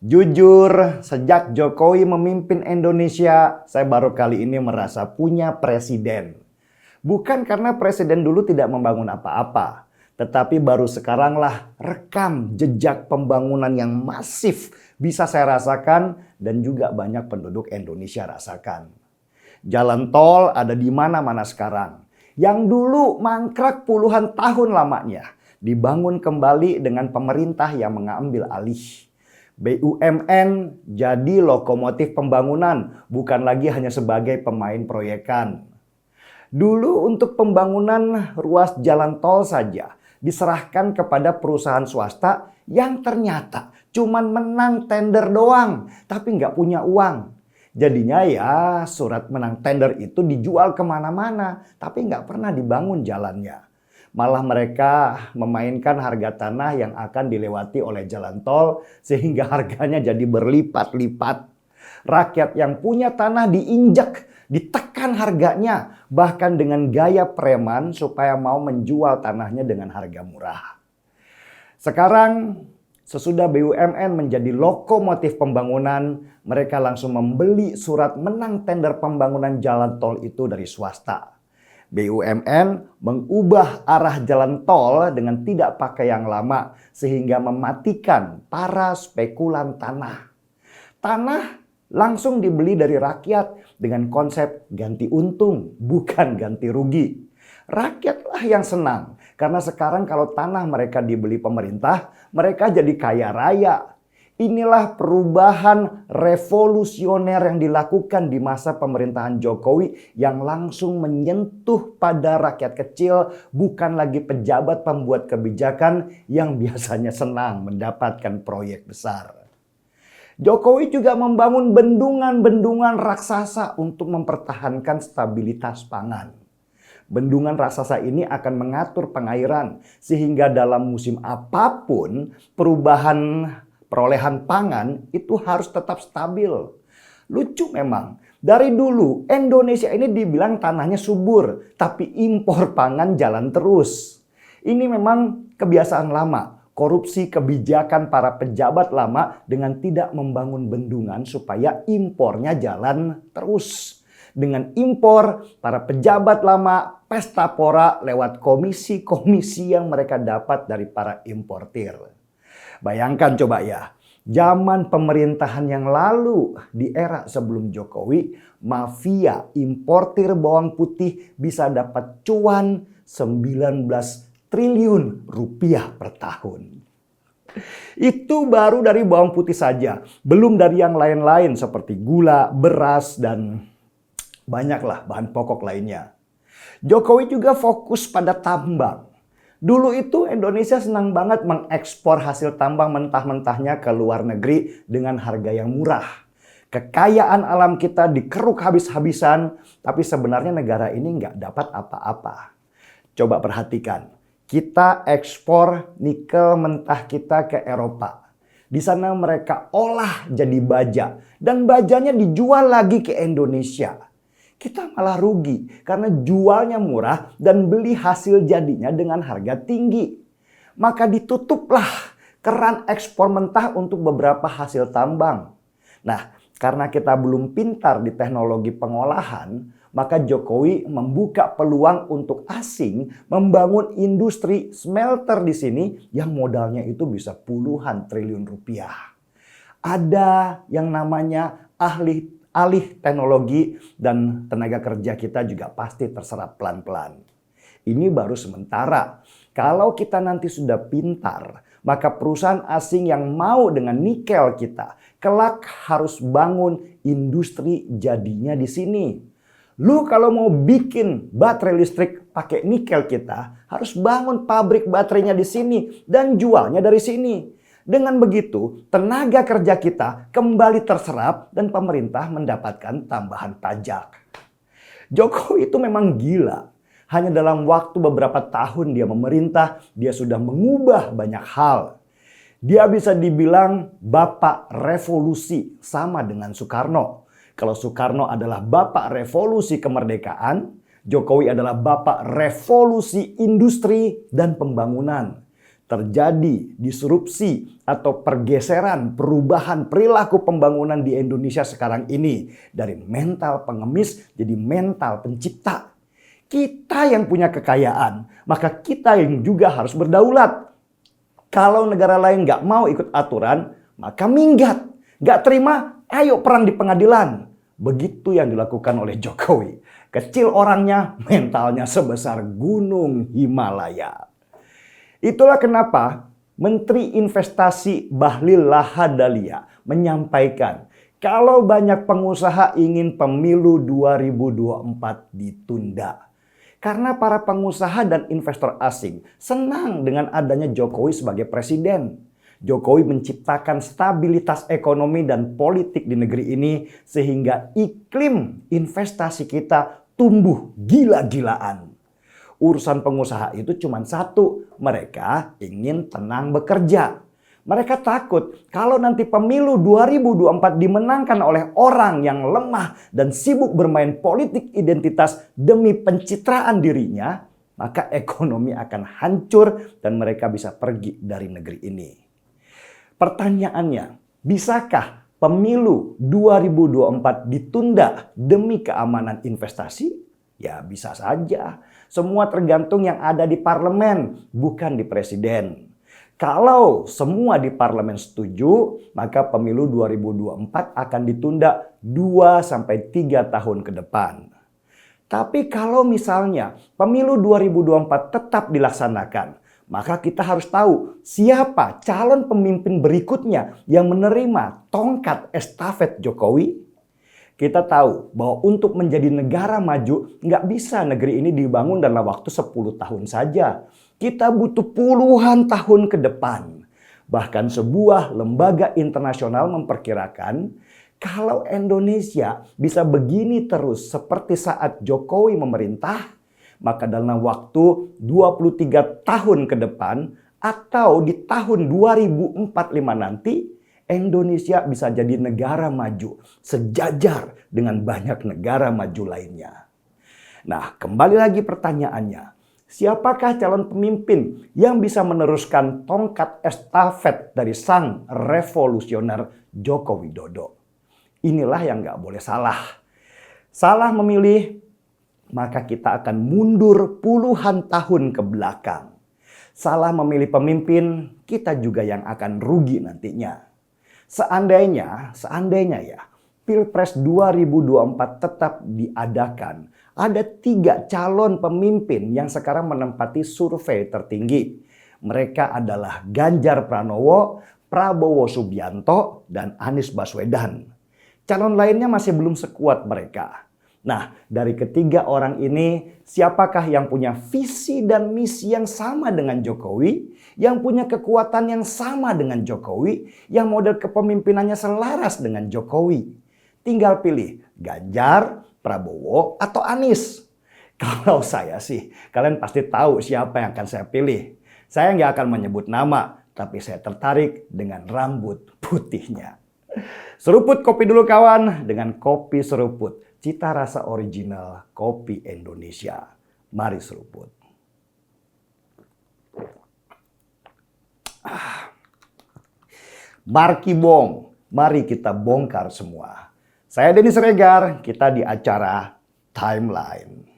Jujur, sejak Jokowi memimpin Indonesia, saya baru kali ini merasa punya presiden. Bukan karena presiden dulu tidak membangun apa-apa, tetapi baru sekaranglah rekam jejak pembangunan yang masif bisa saya rasakan dan juga banyak penduduk Indonesia rasakan. Jalan tol ada di mana-mana sekarang. Yang dulu mangkrak puluhan tahun lamanya, dibangun kembali dengan pemerintah yang mengambil alih. BUMN jadi lokomotif pembangunan, bukan lagi hanya sebagai pemain proyekan. Dulu untuk pembangunan ruas jalan tol saja diserahkan kepada perusahaan swasta yang ternyata cuman menang tender doang, tapi nggak punya uang. Jadinya ya surat menang tender itu dijual kemana-mana, tapi nggak pernah dibangun jalannya. Malah mereka memainkan harga tanah yang akan dilewati oleh jalan tol sehingga harganya jadi berlipat-lipat. Rakyat yang punya tanah diinjak, ditekan harganya, bahkan dengan gaya preman supaya mau menjual tanahnya dengan harga murah. Sekarang sesudah BUMN menjadi lokomotif pembangunan, mereka langsung membeli surat menang tender pembangunan jalan tol itu dari swasta. BUMN mengubah arah jalan tol dengan tidak pakai yang lama sehingga mematikan para spekulan tanah. Tanah langsung dibeli dari rakyat dengan konsep ganti untung, bukan ganti rugi. Rakyatlah yang senang karena sekarang kalau tanah mereka dibeli pemerintah, mereka jadi kaya raya. Inilah perubahan revolusioner yang dilakukan di masa pemerintahan Jokowi yang langsung menyentuh pada rakyat kecil, bukan lagi pejabat pembuat kebijakan yang biasanya senang mendapatkan proyek besar. Jokowi juga membangun bendungan-bendungan raksasa untuk mempertahankan stabilitas pangan. Bendungan raksasa ini akan mengatur pengairan sehingga dalam musim apapun perolehan pangan itu harus tetap stabil. Lucu memang, dari dulu Indonesia ini dibilang tanahnya subur, tapi impor pangan jalan terus. Ini memang kebiasaan lama, korupsi kebijakan para pejabat lama dengan tidak membangun bendungan supaya impornya jalan terus. Dengan impor, para pejabat lama pesta pora lewat komisi-komisi yang mereka dapat dari para importir. Bayangkan coba ya, zaman pemerintahan yang lalu di era sebelum Jokowi, mafia importir bawang putih bisa dapat cuan 19 triliun rupiah per tahun. Itu baru dari bawang putih saja, belum dari yang lain-lain seperti gula, beras, dan banyaklah bahan pokok lainnya. Jokowi juga fokus pada tambang. Dulu itu Indonesia senang banget mengekspor hasil tambang mentah-mentahnya ke luar negeri dengan harga yang murah. Kekayaan alam kita dikeruk habis-habisan, tapi sebenarnya negara ini nggak dapat apa-apa. Coba perhatikan, kita ekspor nikel mentah kita ke Eropa. Di sana mereka olah jadi baja dan bajanya dijual lagi ke Indonesia. Kita malah rugi karena jualnya murah dan beli hasil jadinya dengan harga tinggi. Maka ditutuplah keran ekspor mentah untuk beberapa hasil tambang. Nah, karena kita belum pintar di teknologi pengolahan, maka Jokowi membuka peluang untuk asing membangun industri smelter di sini yang modalnya itu bisa puluhan triliun rupiah. Ada yang namanya alih teknologi dan tenaga kerja kita juga pasti terserap pelan-pelan. Ini baru sementara. Kalau kita nanti sudah pintar, maka perusahaan asing yang mau dengan nikel kita, kelak harus bangun industri jadinya di sini. Lu kalau mau bikin baterai listrik pakai nikel kita, harus bangun pabrik baterainya di sini dan jualnya dari sini. Dengan begitu, tenaga kerja kita kembali terserap dan pemerintah mendapatkan tambahan pajak. Jokowi itu memang gila. Hanya dalam waktu beberapa tahun dia memerintah, dia sudah mengubah banyak hal. Dia bisa dibilang bapak revolusi sama dengan Soekarno. Kalau Soekarno adalah bapak revolusi kemerdekaan, Jokowi adalah bapak revolusi industri dan pembangunan. terjadi disrupsi atau pergeseran perubahan perilaku pembangunan di Indonesia sekarang ini. Dari mental pengemis jadi mental pencipta. Kita yang punya kekayaan, maka kita yang juga harus berdaulat. Kalau negara lain nggak mau ikut aturan, maka minggat. Nggak terima, ayo perang di pengadilan. Begitu yang dilakukan oleh Jokowi. Kecil orangnya, mentalnya sebesar gunung Himalaya. Itulah kenapa Menteri Investasi Bahlil Lahadalia menyampaikan kalau banyak pengusaha ingin pemilu 2024 ditunda. Karena para pengusaha dan investor asing senang dengan adanya Jokowi sebagai presiden. Jokowi menciptakan stabilitas ekonomi dan politik di negeri ini sehingga iklim investasi kita tumbuh gila-gilaan. Urusan pengusaha itu cuma satu, mereka ingin tenang bekerja. Mereka takut kalau nanti pemilu 2024 dimenangkan oleh orang yang lemah dan sibuk bermain politik identitas demi pencitraan dirinya, maka ekonomi akan hancur dan mereka bisa pergi dari negeri ini. Pertanyaannya, bisakah pemilu 2024 ditunda demi keamanan investasi? Ya bisa saja. Semua tergantung yang ada di parlemen, bukan di presiden. Kalau semua di parlemen setuju, maka pemilu 2024 akan ditunda 2-3 tahun ke depan. Tapi kalau misalnya pemilu 2024 tetap dilaksanakan, maka kita harus tahu siapa calon pemimpin berikutnya yang menerima tongkat estafet Jokowi. Kita tahu bahwa untuk menjadi negara maju, nggak bisa negeri ini dibangun dalam waktu 10 tahun saja. Kita butuh puluhan tahun ke depan. Bahkan sebuah lembaga internasional memperkirakan kalau Indonesia bisa begini terus seperti saat Jokowi memerintah, maka dalam waktu 23 tahun ke depan atau di tahun 2045 nanti, Indonesia bisa jadi negara maju sejajar dengan banyak negara maju lainnya. Nah, kembali lagi pertanyaannya. Siapakah calon pemimpin yang bisa meneruskan tongkat estafet dari sang revolusioner Joko Widodo? Inilah yang nggak boleh salah. Salah memilih, maka kita akan mundur puluhan tahun ke belakang. Salah memilih pemimpin, kita juga yang akan rugi nantinya. Seandainya ya, Pilpres 2024 tetap diadakan, ada 3 calon pemimpin yang sekarang menempati survei tertinggi. Mereka adalah Ganjar Pranowo, Prabowo Subianto, dan Anies Baswedan. Calon lainnya masih belum sekuat mereka. Nah, dari ketiga orang ini, siapakah yang punya visi dan misi yang sama dengan Jokowi, yang punya kekuatan yang sama dengan Jokowi, yang model kepemimpinannya selaras dengan Jokowi? Tinggal pilih Ganjar, Prabowo, atau Anies. Kalau saya sih, kalian pasti tahu siapa yang akan saya pilih. Saya nggak akan menyebut nama, tapi saya tertarik dengan rambut putihnya. Seruput kopi dulu kawan, dengan kopi seruput. Cita rasa original kopi Indonesia. Mari seruput. Marki Bong, mari kita bongkar semua. Saya Denny Siregar, kita di acara Timeline.